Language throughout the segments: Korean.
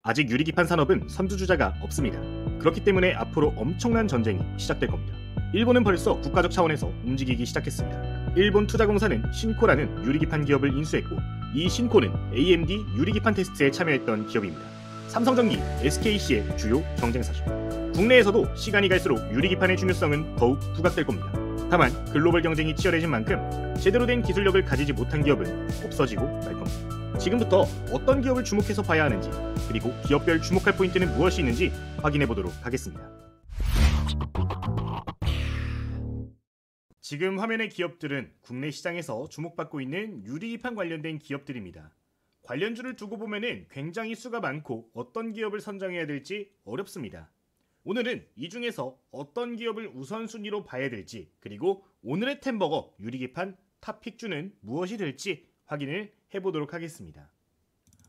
아직 유리기판 산업은 선두주자가 없습니다. 그렇기 때문에 앞으로 엄청난 전쟁이 시작될 겁니다. 일본은 벌써 국가적 차원에서 움직이기 시작했습니다. 일본 투자공사는 신코라는 유리기판 기업을 인수했고, 이 신코는 AMD 유리기판 테스트에 참여했던 기업입니다. 삼성전기, SKC의 주요 경쟁사죠. 국내에서도 시간이 갈수록 유리기판의 중요성은 더욱 부각될 겁니다. 다만 글로벌 경쟁이 치열해진 만큼 제대로 된 기술력을 가지지 못한 기업은 없어지고 말 겁니다. 지금부터 어떤 기업을 주목해서 봐야 하는지, 그리고 기업별 주목할 포인트는 무엇이 있는지 확인해 보도록 하겠습니다. 지금 화면의 기업들은 국내 시장에서 주목받고 있는 유리기판 관련된 기업들입니다. 관련주를 두고 보면은 굉장히 수가 많고 어떤 기업을 선정해야 될지 어렵습니다. 오늘은 이 중에서 어떤 기업을 우선순위로 봐야 될지, 그리고 오늘의 템버거 유리기판 탑픽주는 무엇이 될지 확인을 해보도록 하겠습니다.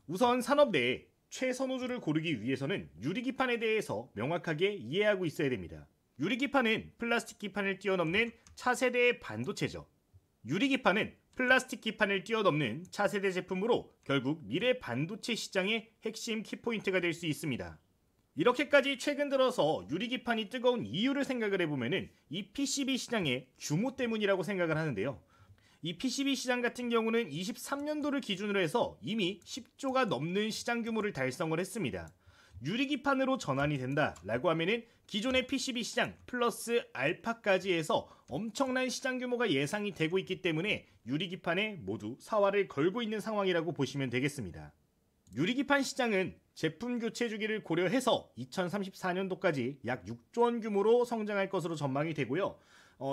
우선 산업 내에 최선호주를 고르기 위해서는 유리기판에 대해서 명확하게 이해하고 있어야 됩니다. 유리기판은 플라스틱 기판을 뛰어넘는 차세대의 반도체죠. 유리기판은 플라스틱 기판을 뛰어넘는 차세대 제품으로 결국 미래 반도체 시장의 핵심 키포인트가 될 수 있습니다. 이렇게까지 최근 들어서 유리기판이 뜨거운 이유를 생각을 해보면은 이 PCB 시장의 규모 때문이라고 생각을 하는데요. 이 PCB 시장 같은 경우는 23년도를 기준으로 해서 이미 10조가 넘는 시장 규모를 달성을 했습니다. 유리기판으로 전환이 된다라고 하면은 기존의 PCB 시장 플러스 알파까지 해서 엄청난 시장 규모가 예상이 되고 있기 때문에 유리기판에 모두 사활을 걸고 있는 상황이라고 보시면 되겠습니다. 유리기판 시장은 제품 교체 주기를 고려해서 2034년도까지 약 6조 원 규모로 성장할 것으로 전망이 되고요.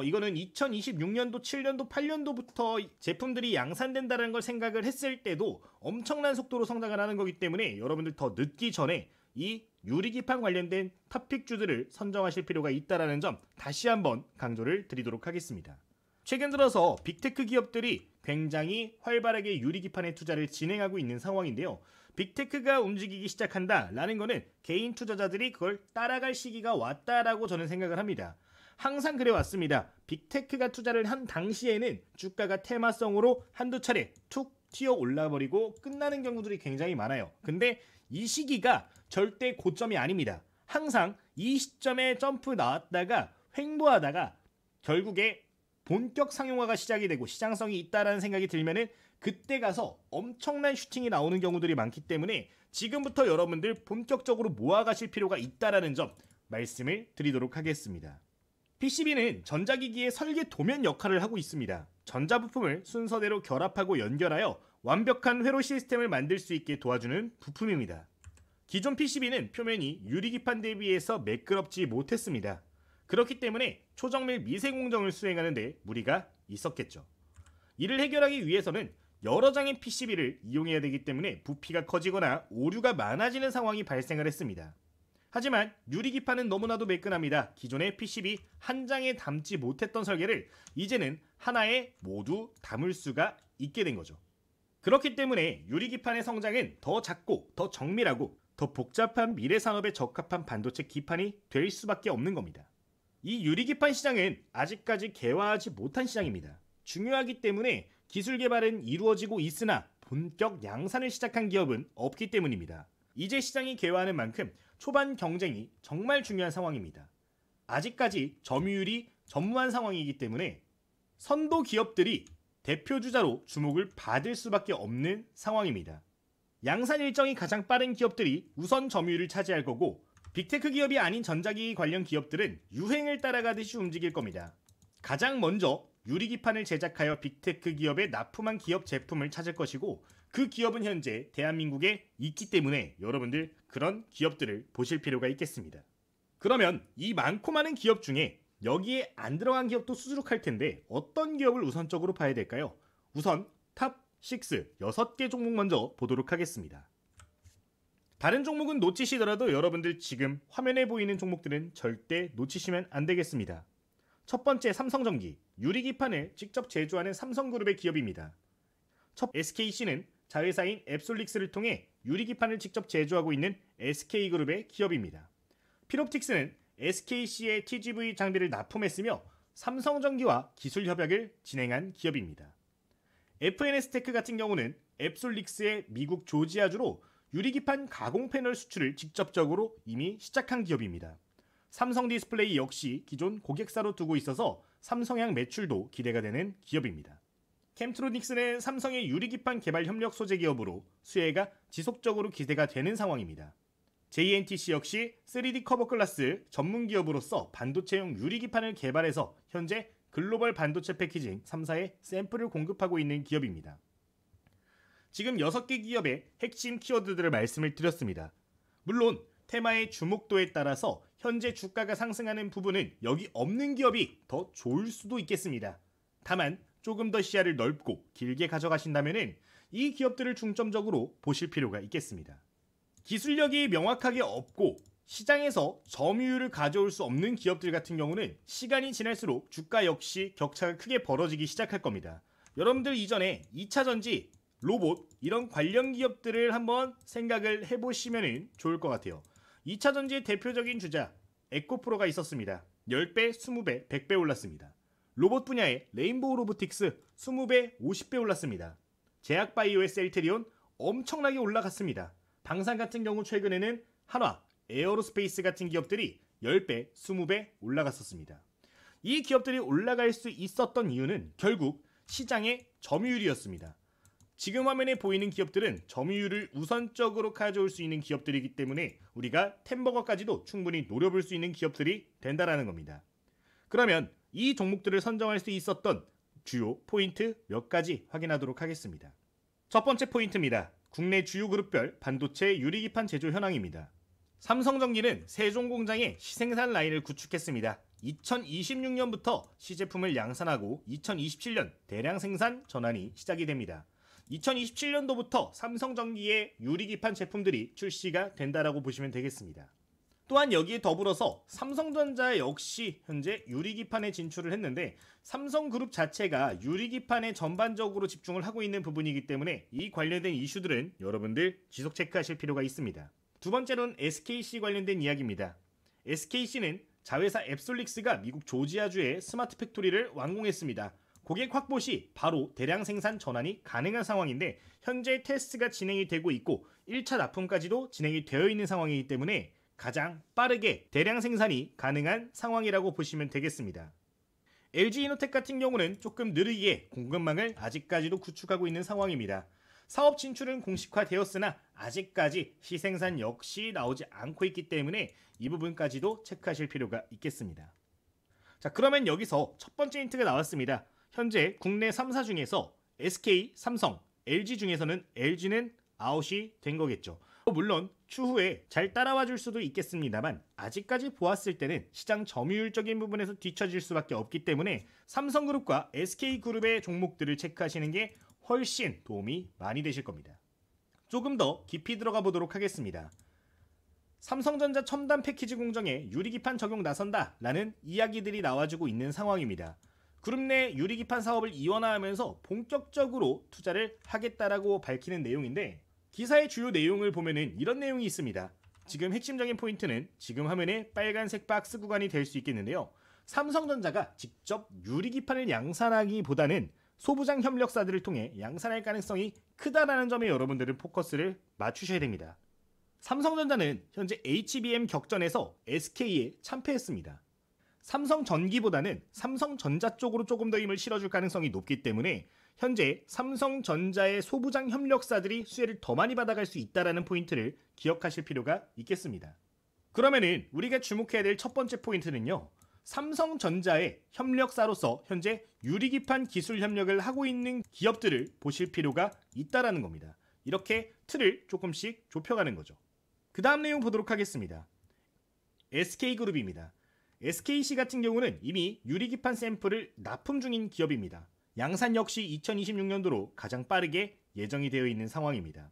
이거는 2026년도, 7년도, 8년도부터 제품들이 양산된다는 걸 생각을 했을 때도 엄청난 속도로 성장을 하는 거기 때문에 여러분들 더 늦기 전에 이 유리기판 관련된 탑픽주들을 선정하실 필요가 있다는 점 다시 한번 강조를 드리도록 하겠습니다. 최근 들어서 빅테크 기업들이 굉장히 활발하게 유리기판에 투자를 진행하고 있는 상황인데요. 빅테크가 움직이기 시작한다라는 거는 개인 투자자들이 그걸 따라갈 시기가 왔다라고 저는 생각을 합니다. 항상 그래왔습니다. 빅테크가 투자를 한 당시에는 주가가 테마성으로 한두 차례 툭 튀어 올라버리고 끝나는 경우들이 굉장히 많아요. 근데 이 시기가 절대 고점이 아닙니다. 항상 이 시점에 점프 나왔다가 횡보하다가 결국에 본격 상용화가 시작이 되고 시장성이 있다라는 생각이 들면은 그때 가서 엄청난 슈팅이 나오는 경우들이 많기 때문에 지금부터 여러분들 본격적으로 모아가실 필요가 있다라는 점 말씀을 드리도록 하겠습니다. PCB는 전자기기의 설계 도면 역할을 하고 있습니다. 전자부품을 순서대로 결합하고 연결하여 완벽한 회로 시스템을 만들 수 있게 도와주는 부품입니다. 기존 PCB는 표면이 유리기판 대비해서 매끄럽지 못했습니다. 그렇기 때문에 초정밀 미세공정을 수행하는 데 무리가 있었겠죠. 이를 해결하기 위해서는 여러 장의 PCB를 이용해야 되기 때문에 부피가 커지거나 오류가 많아지는 상황이 발생을 했습니다. 하지만 유리기판은 너무나도 매끈합니다. 기존의 PCB 한 장에 담지 못했던 설계를 이제는 하나에 모두 담을 수가 있게 된 거죠. 그렇기 때문에 유리기판의 성장은 더 작고 더 정밀하고 더 복잡한 미래산업에 적합한 반도체 기판이 될 수밖에 없는 겁니다. 이 유리기판 시장은 아직까지 개화하지 못한 시장입니다. 중요하기 때문에 기술 개발은 이루어지고 있으나 본격 양산을 시작한 기업은 없기 때문입니다. 이제 시장이 개화하는 만큼 초반 경쟁이 정말 중요한 상황입니다. 아직까지 점유율이 전무한 상황이기 때문에 선도 기업들이 대표 주자로 주목을 받을 수밖에 없는 상황입니다. 양산 일정이 가장 빠른 기업들이 우선 점유율을 차지할 거고, 빅테크 기업이 아닌 전자기기 관련 기업들은 유행을 따라가듯이 움직일 겁니다. 가장 먼저 유리기판을 제작하여 빅테크 기업에 납품한 기업 제품을 찾을 것이고, 그 기업은 현재 대한민국에 있기 때문에 여러분들 그런 기업들을 보실 필요가 있겠습니다. 그러면 이 많고 많은 기업 중에 여기에 안 들어간 기업도 수두룩할 텐데 어떤 기업을 우선적으로 봐야 될까요? 우선 탑 6, 6개 종목 먼저 보도록 하겠습니다. 다른 종목은 놓치시더라도 여러분들 지금 화면에 보이는 종목들은 절대 놓치시면 안 되겠습니다. 첫 번째, 삼성전기. 유리기판을 직접 제조하는 삼성그룹의 기업입니다. 첫 SKC는 자회사인 앱솔릭스를 통해 유리기판을 직접 제조하고 있는 SK그룹의 기업입니다. 필옵틱스는 SKC의 TGV 장비를 납품했으며 삼성전기와 기술 협약을 진행한 기업입니다. FNS테크 같은 경우는 앱솔릭스의 미국 조지아주로 유리기판 가공 패널 수출을 직접적으로 이미 시작한 기업입니다. 삼성 디스플레이 역시 기존 고객사로 두고 있어서 삼성향 매출도 기대가 되는 기업입니다. 캠트로닉스는 삼성의 유리기판 개발 협력 소재 기업으로 수혜가 지속적으로 기대가 되는 상황입니다. JNTC 역시 3D 커버 글라스 전문 기업으로서 반도체용 유리기판을 개발해서 현재 글로벌 반도체 패키징 3사에 샘플을 공급하고 있는 기업입니다. 지금 6개 기업의 핵심 키워드들을 말씀을 드렸습니다. 물론 테마의 주목도에 따라서 현재 주가가 상승하는 부분은 여기 없는 기업이 더 좋을 수도 있겠습니다. 다만 조금 더 시야를 넓고 길게 가져가신다면 이 기업들을 중점적으로 보실 필요가 있겠습니다. 기술력이 명확하게 없고 시장에서 점유율을 가져올 수 없는 기업들 같은 경우는 시간이 지날수록 주가 역시 격차가 크게 벌어지기 시작할 겁니다. 여러분들 이전에 2차전지, 로봇 이런 관련 기업들을 한번 생각을 해보시면 좋을 것 같아요. 2차전지의 대표적인 주자 에코프로가 있었습니다. 10배, 20배, 100배 올랐습니다. 로봇 분야의 레인보우 로보틱스 20배, 50배 올랐습니다. 제약바이오의 셀트리온 엄청나게 올라갔습니다. 방산 같은 경우 최근에는 한화, 에어로스페이스 같은 기업들이 10배, 20배 올라갔었습니다. 이 기업들이 올라갈 수 있었던 이유는 결국 시장의 점유율이었습니다. 지금 화면에 보이는 기업들은 점유율을 우선적으로 가져올 수 있는 기업들이기 때문에 우리가 템버거까지도 충분히 노려볼 수 있는 기업들이 된다라는 겁니다. 그러면 이 종목들을 선정할 수 있었던 주요 포인트 몇 가지 확인하도록 하겠습니다. 첫 번째 포인트입니다. 국내 주요 그룹별 반도체 유리기판 제조 현황입니다. 삼성전기는 세종 공장에 시생산 라인을 구축했습니다. 2026년부터 시제품을 양산하고 2027년 대량 생산 전환이 시작이 됩니다. 2027년도부터 삼성전기의 유리기판 제품들이 출시가 된다라고 보시면 되겠습니다. 또한 여기에 더불어서 삼성전자 역시 현재 유리기판에 진출을 했는데 삼성그룹 자체가 유리기판에 전반적으로 집중을 하고 있는 부분이기 때문에 이 관련된 이슈들은 여러분들 지속 체크하실 필요가 있습니다. 두 번째로는 SKC 관련된 이야기입니다. SKC는 자회사 앱솔릭스가 미국 조지아주의 스마트 팩토리를 완공했습니다. 고객 확보 시 바로 대량 생산 전환이 가능한 상황인데 현재 테스트가 진행이 되고 있고 1차 납품까지도 진행이 되어 있는 상황이기 때문에 가장 빠르게 대량 생산이 가능한 상황이라고 보시면 되겠습니다. LG이노텍 같은 경우는 조금 느리게 공급망을 아직까지도 구축하고 있는 상황입니다. 사업 진출은 공식화되었으나 아직까지 시생산 역시 나오지 않고 있기 때문에 이 부분까지도 체크하실 필요가 있겠습니다. 자, 그러면 여기서 첫 번째 힌트가 나왔습니다. 현재 국내 3사 중에서 SK, 삼성, LG 중에서는 LG는 아웃이 된 거겠죠. 물론 추후에 잘 따라와 줄 수도 있겠습니다만 아직까지 보았을 때는 시장 점유율적인 부분에서 뒤처질 수밖에 없기 때문에 삼성그룹과 SK그룹의 종목들을 체크하시는 게 훨씬 도움이 많이 되실 겁니다. 조금 더 깊이 들어가 보도록 하겠습니다. 삼성전자 첨단 패키지 공정에 유리기판 적용 나선다 라는 이야기들이 나와주고 있는 상황입니다. 그룹 내 유리기판 사업을 이원화하면서 본격적으로 투자를 하겠다라고 밝히는 내용인데 기사의 주요 내용을 보면은 이런 내용이 있습니다. 지금 핵심적인 포인트는 지금 화면에 빨간색 박스 구간이 될 수 있겠는데요. 삼성전자가 직접 유리기판을 양산하기보다는 소부장 협력사들을 통해 양산할 가능성이 크다라는 점에 여러분들은 포커스를 맞추셔야 됩니다. 삼성전자는 현재 HBM 격전에서 SK에 참패했습니다. 삼성전기보다는 삼성전자 쪽으로 조금 더 힘을 실어줄 가능성이 높기 때문에 현재 삼성전자의 소부장 협력사들이 수혜를 더 많이 받아갈 수 있다는 포인트를 기억하실 필요가 있겠습니다. 그러면은 우리가 주목해야 될 첫 번째 포인트는요. 삼성전자의 협력사로서 현재 유리기판 기술 협력을 하고 있는 기업들을 보실 필요가 있다는 겁니다. 이렇게 틀을 조금씩 좁혀가는 거죠. 그 다음 내용 보도록 하겠습니다. SK그룹입니다. SKC 같은 경우는 이미 유리기판 샘플을 납품 중인 기업입니다. 양산 역시 2026년도로 가장 빠르게 예정이 되어 있는 상황입니다.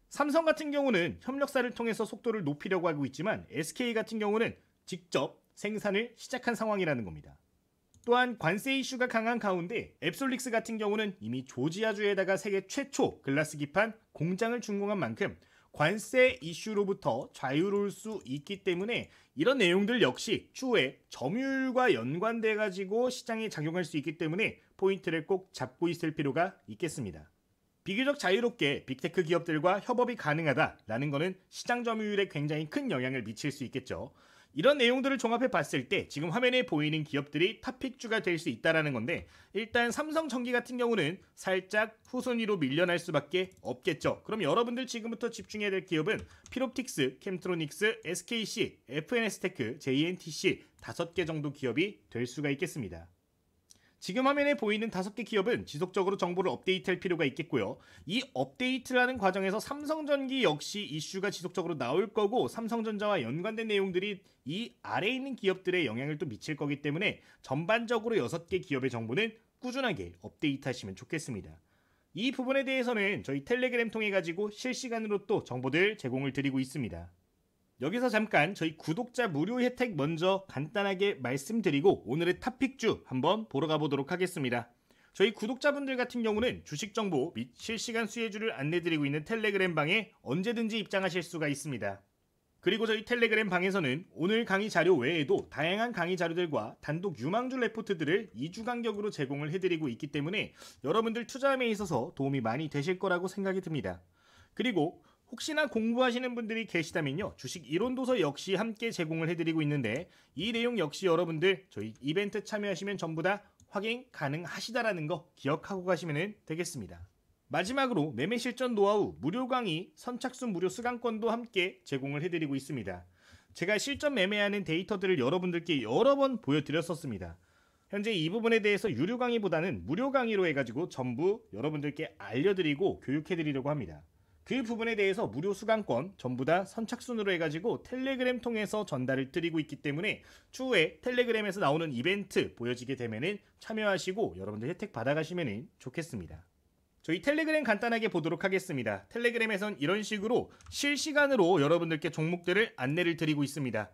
삼성 같은 경우는 협력사를 통해서 속도를 높이려고 하고 있지만 SK 같은 경우는 직접 생산을 시작한 상황이라는 겁니다. 또한 관세 이슈가 강한 가운데 앱솔릭스 같은 경우는 이미 조지아주에다가 세계 최초 글라스 기판 공장을 준공한 만큼 관세 이슈로부터 자유로울 수 있기 때문에 이런 내용들 역시 추후에 점유율과 연관돼 가지고 시장에 작용할 수 있기 때문에 포인트를 꼭 잡고 있을 필요가 있겠습니다. 비교적 자유롭게 빅테크 기업들과 협업이 가능하다라는 것은 시장 점유율에 굉장히 큰 영향을 미칠 수 있겠죠. 이런 내용들을 종합해 봤을 때 지금 화면에 보이는 기업들이 탑픽주가 될 수 있다는 건데, 일단 삼성전기 같은 경우는 살짝 후순위로 밀려날 수밖에 없겠죠. 그럼 여러분들 지금부터 집중해야 될 기업은 피롭틱스, 캠트로닉스, SKC, FNS테크, JNTC 5개 정도 기업이 될 수가 있겠습니다. 지금 화면에 보이는 5개 기업은 지속적으로 정보를 업데이트할 필요가 있겠고요. 이 업데이트라는 과정에서 삼성전기 역시 이슈가 지속적으로 나올 거고, 삼성전자와 연관된 내용들이 이 아래에 있는 기업들에 영향을 또 미칠 거기 때문에 전반적으로 6개 기업의 정보는 꾸준하게 업데이트 하시면 좋겠습니다. 이 부분에 대해서는 저희 텔레그램 통해 가지고 실시간으로 또 정보들 제공을 드리고 있습니다. 여기서 잠깐 저희 구독자 무료 혜택 먼저 간단하게 말씀드리고 오늘의 탑픽주 한번 보러 가보도록 하겠습니다. 저희 구독자분들 같은 경우는 주식 정보 및 실시간 수혜주를 안내드리고 있는 텔레그램 방에 언제든지 입장하실 수가 있습니다. 그리고 저희 텔레그램 방에서는 오늘 강의 자료 외에도 다양한 강의 자료들과 단독 유망주 레포트들을 2주 간격으로 제공을 해드리고 있기 때문에 여러분들 투자함에 있어서 도움이 많이 되실 거라고 생각이 듭니다. 그리고 혹시나 공부하시는 분들이 계시다면요, 주식 이론도서 역시 함께 제공을 해드리고 있는데 이 내용 역시 여러분들 저희 이벤트 참여하시면 전부 다 확인 가능하시다라는 거 기억하고 가시면 되겠습니다. 마지막으로 매매 실전 노하우 무료 강의 선착순 무료 수강권도 함께 제공을 해드리고 있습니다. 제가 실전 매매하는 데이터들을 여러분들께 여러 번 보여드렸었습니다. 현재 이 부분에 대해서 유료 강의보다는 무료 강의로 해가지고 전부 여러분들께 알려드리고 교육해드리려고 합니다. 그 부분에 대해서 무료 수강권 전부 다 선착순으로 해가지고 텔레그램 통해서 전달을 드리고 있기 때문에 추후에 텔레그램에서 나오는 이벤트 보여지게 되면은 참여하시고 여러분들 혜택 받아가시면 좋겠습니다. 저희 텔레그램 간단하게 보도록 하겠습니다. 텔레그램에선 이런 식으로 실시간으로 여러분들께 종목들을 안내를 드리고 있습니다.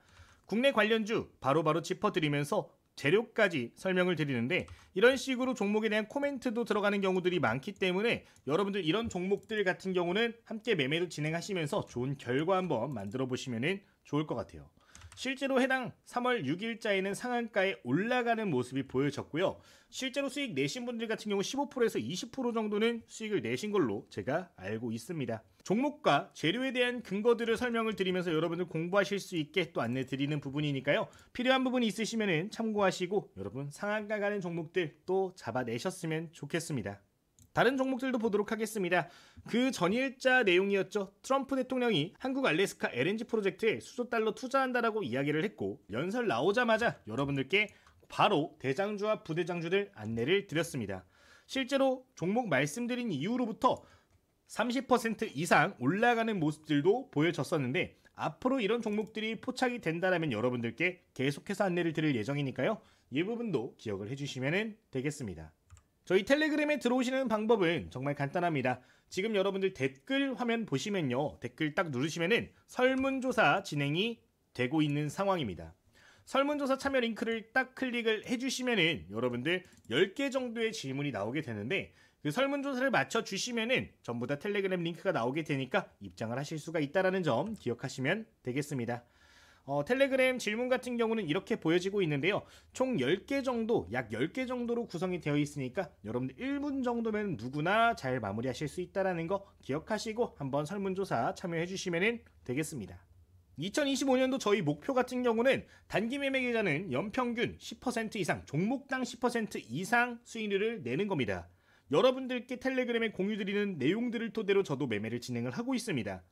국내 관련주 바로바로 짚어드리면서 재료까지 설명을 드리는데, 이런 식으로 종목에 대한 코멘트도 들어가는 경우들이 많기 때문에 여러분들 이런 종목들 같은 경우는 함께 매매를 진행하시면서 좋은 결과 한번 만들어 보시면 좋을 것 같아요. 실제로 해당 3월 6일자에는 상한가에 올라가는 모습이 보여졌고요. 실제로 수익 내신 분들 같은 경우 15%에서 20% 정도는 수익을 내신 걸로 제가 알고 있습니다. 종목과 재료에 대한 근거들을 설명을 드리면서 여러분들 공부하실 수 있게 또 안내 드리는 부분이니까요. 필요한 부분이 있으시면 참고하시고 여러분 상한가 가는 종목들 또 잡아내셨으면 좋겠습니다. 다른 종목들도 보도록 하겠습니다. 그 전일자 내용이었죠. 트럼프 대통령이 한국 알래스카 LNG 프로젝트에 수조 달러 투자한다라고 이야기를 했고, 연설 나오자마자 여러분들께 바로 대장주와 부대장주들 안내를 드렸습니다. 실제로 종목 말씀드린 이후로부터 30% 이상 올라가는 모습들도 보여졌었는데, 앞으로 이런 종목들이 포착이 된다면 여러분들께 계속해서 안내를 드릴 예정이니까요. 이 부분도 기억을 해주시면 되겠습니다. 저희 텔레그램에 들어오시는 방법은 정말 간단합니다. 지금 여러분들 댓글 화면 보시면요, 댓글 딱 누르시면은 설문조사 진행이 되고 있는 상황입니다. 설문조사 참여 링크를 딱 클릭을 해주시면은 여러분들 10개 정도의 질문이 나오게 되는데, 그 설문조사를 맞춰주시면은 전부 다 텔레그램 링크가 나오게 되니까 입장을 하실 수가 있다는 점 기억하시면 되겠습니다. 텔레그램 질문 같은 경우는 이렇게 보여지고 있는데요. 총 10개 정도, 약 10개 정도로 구성이 되어 있으니까 여러분들 1분 정도면 누구나 잘 마무리하실 수 있다는 거 기억하시고 한번 설문조사 참여해 주시면 되겠습니다. 2025년도 저희 목표 같은 경우는 단기 매매 계좌는 연평균 10% 이상, 종목당 10% 이상 수익률을 내는 겁니다. 여러분들께 텔레그램에 공유드리는 내용들을 토대로 저도 매매를 진행을 하고 있습니다.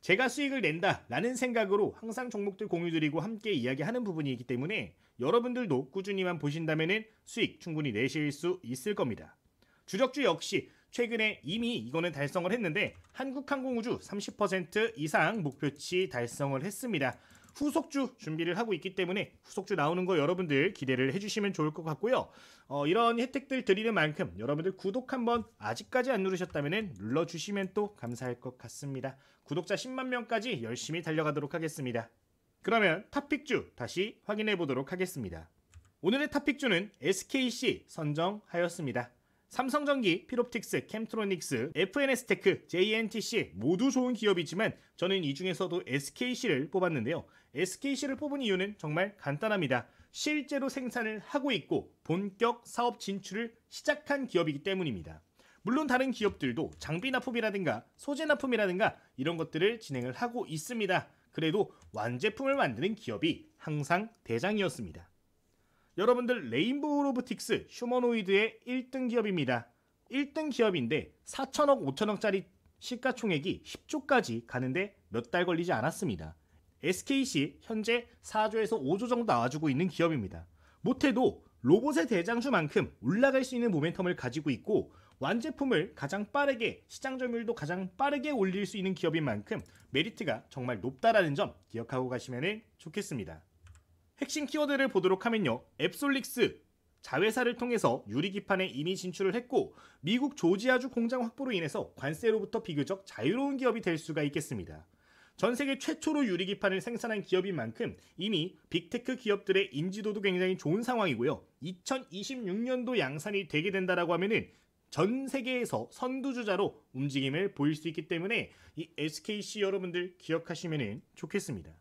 제가 수익을 낸다 라는 생각으로 항상 종목들 공유드리고 함께 이야기하는 부분이기 때문에 여러분들도 꾸준히만 보신다면 수익 충분히 내실 수 있을 겁니다. 주력주 역시 최근에 이미 이거는 달성을 했는데, 한국항공우주 30% 이상 목표치 달성을 했습니다. 후속주 준비를 하고 있기 때문에 후속주 나오는 거 여러분들 기대를 해주시면 좋을 것 같고요. 이런 혜택들 드리는 만큼 여러분들 구독 한번 아직까지 안 누르셨다면 눌러주시면 또 감사할 것 같습니다. 구독자 10만 명까지 열심히 달려가도록 하겠습니다. 그러면 탑픽주 다시 확인해 보도록 하겠습니다. 오늘의 탑픽주는 SKC 선정하였습니다. 삼성전기, 피롭틱스, 캠트로닉스, FNS테크, JNTC 모두 좋은 기업이지만 저는 이 중에서도 SKC를 뽑았는데요. SKC를 뽑은 이유는 정말 간단합니다. 실제로 생산을 하고 있고 본격 사업 진출을 시작한 기업이기 때문입니다. 물론 다른 기업들도 장비 납품이라든가 소재 납품이라든가 이런 것들을 진행을 하고 있습니다. 그래도 완제품을 만드는 기업이 항상 대장이었습니다. 여러분들 레인보우 로보틱스 휴머노이드의 1등 기업입니다. 1등 기업인데 4천억 5천억짜리 시가총액이 10조까지 가는데 몇 달 걸리지 않았습니다. SKC 현재 4조에서 5조 정도 나와주고 있는 기업입니다. 못해도 로봇의 대장주만큼 올라갈 수 있는 모멘텀을 가지고 있고 완제품을 가장 빠르게 시장 점유율도 가장 빠르게 올릴 수 있는 기업인 만큼 메리트가 정말 높다라는 점 기억하고 가시면 좋겠습니다. 핵심 키워드를 보도록 하면요. 앱솔릭스 자회사를 통해서 유리기판에 이미 진출을 했고 미국 조지아주 공장 확보로 인해서 관세로부터 비교적 자유로운 기업이 될 수가 있겠습니다. 전 세계 최초로 유리기판을 생산한 기업인 만큼 이미 빅테크 기업들의 인지도도 굉장히 좋은 상황이고요. 2026년도 양산이 되게 된다라고 하면은 전 세계에서 선두주자로 움직임을 보일 수 있기 때문에 이 SKC 여러분들 기억하시면 좋겠습니다.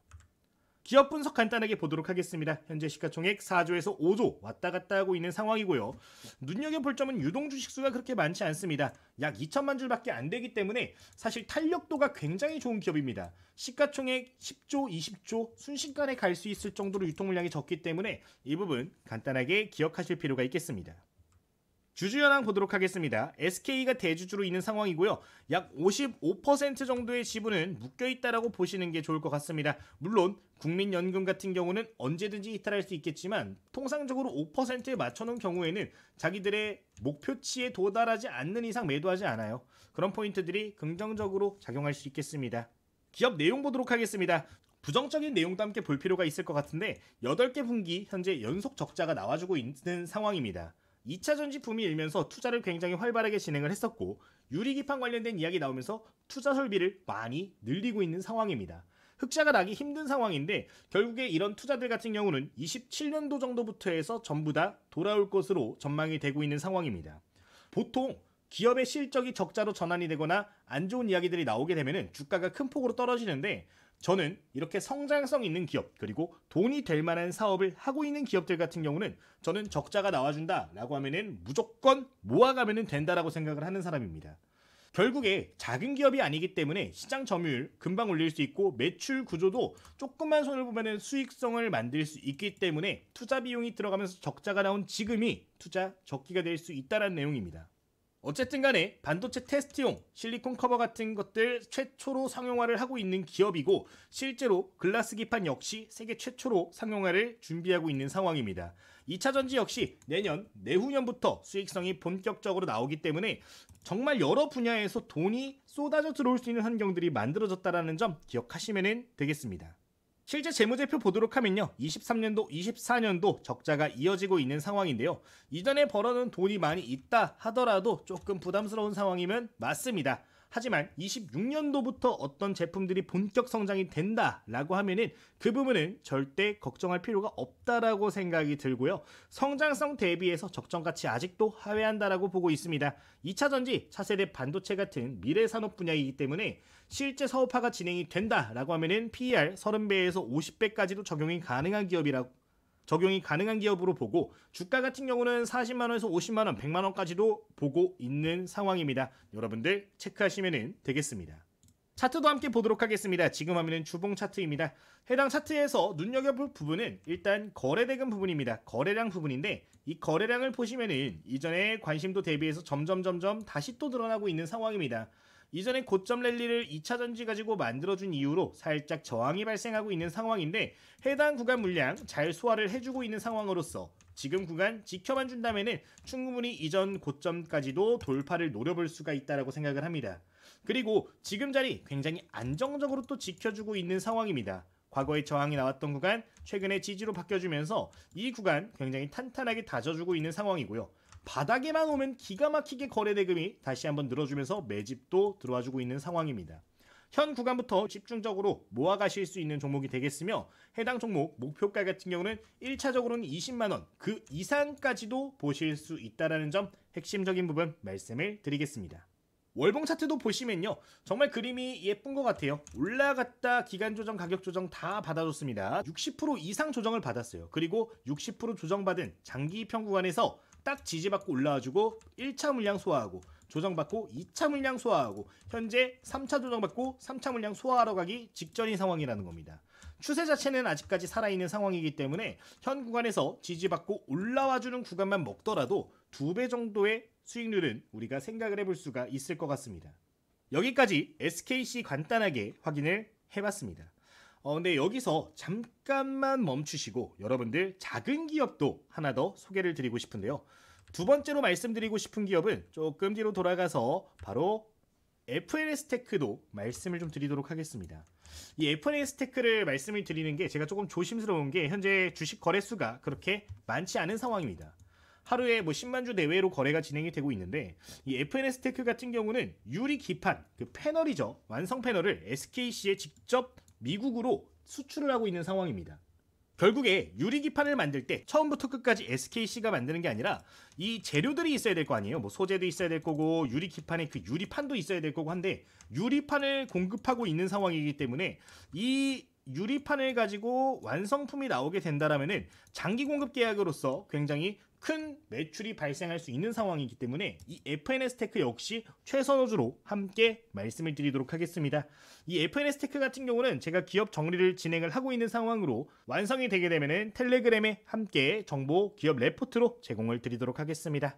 기업 분석 간단하게 보도록 하겠습니다. 현재 시가총액 4조에서 5조 왔다 갔다 하고 있는 상황이고요. 눈여겨볼 점은 유동 주식수가 그렇게 많지 않습니다. 약 2천만 줄밖에 안 되기 때문에 사실 탄력도가 굉장히 좋은 기업입니다. 시가총액 10조, 20조 순식간에 갈 수 있을 정도로 유통물량이 적기 때문에 이 부분 간단하게 기억하실 필요가 있겠습니다. 주주현황 보도록 하겠습니다. SK가 대주주로 있는 상황이고요. 약 55% 정도의 지분은 묶여있다라고 보시는 게 좋을 것 같습니다. 물론 국민연금 같은 경우는 언제든지 이탈할 수 있겠지만 통상적으로 5%에 맞춰놓은 경우에는 자기들의 목표치에 도달하지 않는 이상 매도하지 않아요. 그런 포인트들이 긍정적으로 작용할 수 있겠습니다. 기업 내용 보도록 하겠습니다. 부정적인 내용도 함께 볼 필요가 있을 것 같은데 8개 분기 현재 연속 적자가 나와주고 있는 상황입니다. 2차 전지 붐이 일면서 투자를 굉장히 활발하게 진행을 했었고 유리기판 관련된 이야기 나오면서 투자 설비를 많이 늘리고 있는 상황입니다. 흑자가 나기 힘든 상황인데 결국에 이런 투자들 같은 경우는 27년도 정도부터 해서 전부 다 돌아올 것으로 전망이 되고 있는 상황입니다. 보통 기업의 실적이 적자로 전환이 되거나 안 좋은 이야기들이 나오게 되면 주가가 큰 폭으로 떨어지는데 저는 이렇게 성장성 있는 기업 그리고 돈이 될 만한 사업을 하고 있는 기업들 같은 경우는 저는 적자가 나와준다 라고 하면은 무조건 모아가면 된다라고 생각을 하는 사람입니다. 결국에 작은 기업이 아니기 때문에 시장 점유율 금방 올릴 수 있고 매출 구조도 조금만 손을 보면 수익성을 만들 수 있기 때문에 투자 비용이 들어가면서 적자가 나온 지금이 투자 적기가 될 수 있다는 내용입니다. 어쨌든 간에 반도체 테스트용 실리콘 커버 같은 것들 최초로 상용화를 하고 있는 기업이고 실제로 글라스 기판 역시 세계 최초로 상용화를 준비하고 있는 상황입니다. 2차 전지 역시 내년, 내후년부터 수익성이 본격적으로 나오기 때문에 정말 여러 분야에서 돈이 쏟아져 들어올 수 있는 환경들이 만들어졌다는 점 기억하시면 되겠습니다. 실제 재무제표 보도록 하면요. 23년도, 24년도 적자가 이어지고 있는 상황인데요. 이전에 벌어놓은 돈이 많이 있다 하더라도 조금 부담스러운 상황이면 맞습니다. 하지만 26년도부터 어떤 제품들이 본격 성장이 된다라고 하면은 그 부분은 절대 걱정할 필요가 없다라고 생각이 들고요. 성장성 대비해서 적정가치 아직도 하회한다라고 보고 있습니다. 2차 전지, 차세대 반도체 같은 미래 산업 분야이기 때문에 실제 사업화가 진행이 된다라고 하면은 PER 30배에서 50배까지도 적용이 가능한 기업으로 보고 주가 같은 경우는 40만원에서 50만원, 100만원까지도 보고 있는 상황입니다. 여러분들 체크하시면 되겠습니다. 차트도 함께 보도록 하겠습니다. 지금 화면은 주봉 차트입니다. 해당 차트에서 눈여겨볼 부분은 일단 거래대금 부분입니다. 거래량 부분인데 이 거래량을 보시면은 이전에 관심도 대비해서 점점 다시 또 늘어나고 있는 상황입니다. 이전에 고점 랠리를 2차 전지 가지고 만들어준 이후로 살짝 저항이 발생하고 있는 상황인데 해당 구간 물량 잘 소화를 해주고 있는 상황으로서 지금 구간 지켜만 준다면 충분히 이전 고점까지도 돌파를 노려볼 수가 있다고 생각을 합니다. 그리고 지금 자리 굉장히 안정적으로 또 지켜주고 있는 상황입니다. 과거에 저항이 나왔던 구간 최근에 지지로 바뀌어주면서 이 구간 굉장히 탄탄하게 다져주고 있는 상황이고요. 바닥에만 오면 기가 막히게 거래대금이 다시 한번 늘어주면서 매집도 들어와주고 있는 상황입니다. 현 구간부터 집중적으로 모아가실 수 있는 종목이 되겠으며 해당 종목 목표가 같은 경우는 1차적으로는 20만원 그 이상까지도 보실 수 있다는 점 핵심적인 부분 말씀을 드리겠습니다. 월봉 차트도 보시면요. 정말 그림이 예쁜 것 같아요. 올라갔다 기간 조정, 가격 조정 다 받아줬습니다. 60% 이상 조정을 받았어요. 그리고 60% 조정받은 장기 평 구간에서 딱 지지받고 올라와주고 1차 물량 소화하고 조정받고 2차 물량 소화하고 현재 3차 조정받고 3차 물량 소화하러 가기 직전인 상황이라는 겁니다. 추세 자체는 아직까지 살아있는 상황이기 때문에 현 구간에서 지지받고 올라와주는 구간만 먹더라도 2배 정도의 수익률은 우리가 생각을 해볼 수가 있을 것 같습니다. 여기까지 SKC 간단하게 확인을 해봤습니다. 근데 여기서 잠깐만 멈추시고 여러분들 작은 기업도 하나 더 소개를 드리고 싶은데요. 두 번째로 말씀드리고 싶은 기업은 조금 뒤로 돌아가서 바로 FNS테크도 말씀을 좀 드리도록 하겠습니다. 이 FNS테크를 말씀을 드리는 게 제가 조금 조심스러운 게 현재 주식 거래수가 그렇게 많지 않은 상황입니다. 하루에 10만 주 내외로 거래가 진행이 되고 있는데 이 FNS테크 같은 경우는 유리 기판, 그 패널이죠. 완성 패널을 SKC에 직접 미국으로 수출을 하고 있는 상황입니다. 결국에 유리기판을 만들 때 처음부터 끝까지 SKC가 만드는 게 아니라 이 재료들이 있어야 될 거 아니에요. 소재도 있어야 될 거고 유리기판에 그 유리판도 있어야 될 거고 한데 유리판을 공급하고 있는 상황이기 때문에 이 유리판을 가지고 완성품이 나오게 된다라면은 장기 공급 계약으로서 굉장히 큰 매출이 발생할 수 있는 상황이기 때문에 이 FNS테크 역시 최선호주로 함께 말씀을 드리도록 하겠습니다. 이 FNS테크 같은 경우는 제가 기업 정리를 진행을 하고 있는 상황으로 완성이 되게 되면은 텔레그램에 함께 정보 기업 레포트로 제공을 드리도록 하겠습니다.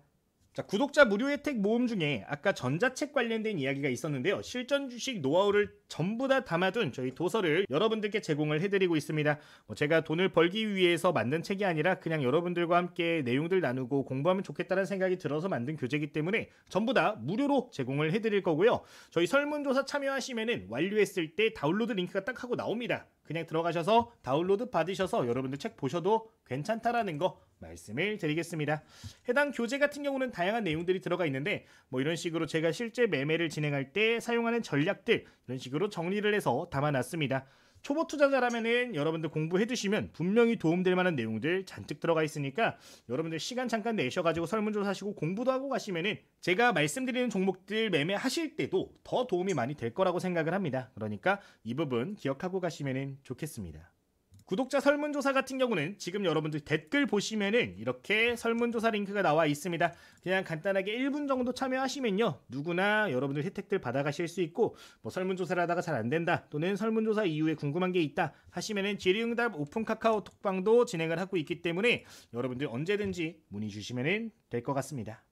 자, 구독자 무료 혜택 모음 중에 아까 전자책 관련된 이야기가 있었는데요. 실전 주식 노하우를 전부 다 담아둔 저희 도서를 여러분들께 제공을 해드리고 있습니다. 제가 돈을 벌기 위해서 만든 책이 아니라 그냥 여러분들과 함께 내용들 나누고 공부하면 좋겠다는 생각이 들어서 만든 교재이기 때문에 전부 다 무료로 제공을 해드릴 거고요. 저희 설문조사 참여하시면은 완료했을 때 다운로드 링크가 딱 하고 나옵니다. 그냥 들어가셔서 다운로드 받으셔서 여러분들 책 보셔도 괜찮다라는 거 말씀을 드리겠습니다. 해당 교재 같은 경우는 다양한 내용들이 들어가 있는데 이런 식으로 제가 실제 매매를 진행할 때 사용하는 전략들 이런 식으로 정리를 해서 담아놨습니다. 초보 투자자라면은 여러분들 공부해 두시면 분명히 도움될 만한 내용들 잔뜩 들어가 있으니까 여러분들 시간 잠깐 내셔가지고 설문조사 하시고 공부도 하고 가시면은 제가 말씀드리는 종목들 매매하실 때도 더 도움이 많이 될 거라고 생각을 합니다. 그러니까 이 부분 기억하고 가시면은 좋겠습니다. 구독자 설문조사 같은 경우는 지금 여러분들 댓글 보시면은 이렇게 설문조사 링크가 나와 있습니다. 그냥 간단하게 1분 정도 참여하시면요. 누구나 여러분들 혜택들 받아가실 수 있고 설문조사를 하다가 잘 안된다 또는 설문조사 이후에 궁금한 게 있다 하시면은 질의응답 오픈 카카오 톡방도 진행을 하고 있기 때문에 여러분들 언제든지 문의 주시면 될 것 같습니다.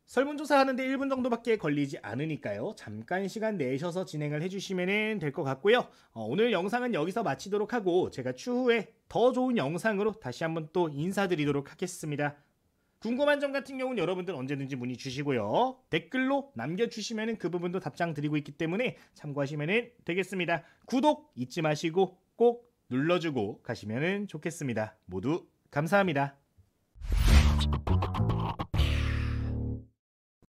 설문조사 하는데 1분 정도밖에 걸리지 않으니까요. 잠깐 시간 내셔서 진행을 해주시면 될 것 같고요. 오늘 영상은 여기서 마치도록 하고 제가 추후에 더 좋은 영상으로 다시 한번 또 인사드리도록 하겠습니다. 궁금한 점 같은 경우는 여러분들 언제든지 문의 주시고요. 댓글로 남겨주시면 그 부분도 답장 드리고 있기 때문에 참고하시면 되겠습니다. 구독 잊지 마시고 꼭 눌러주고 가시면 좋겠습니다. 모두 감사합니다.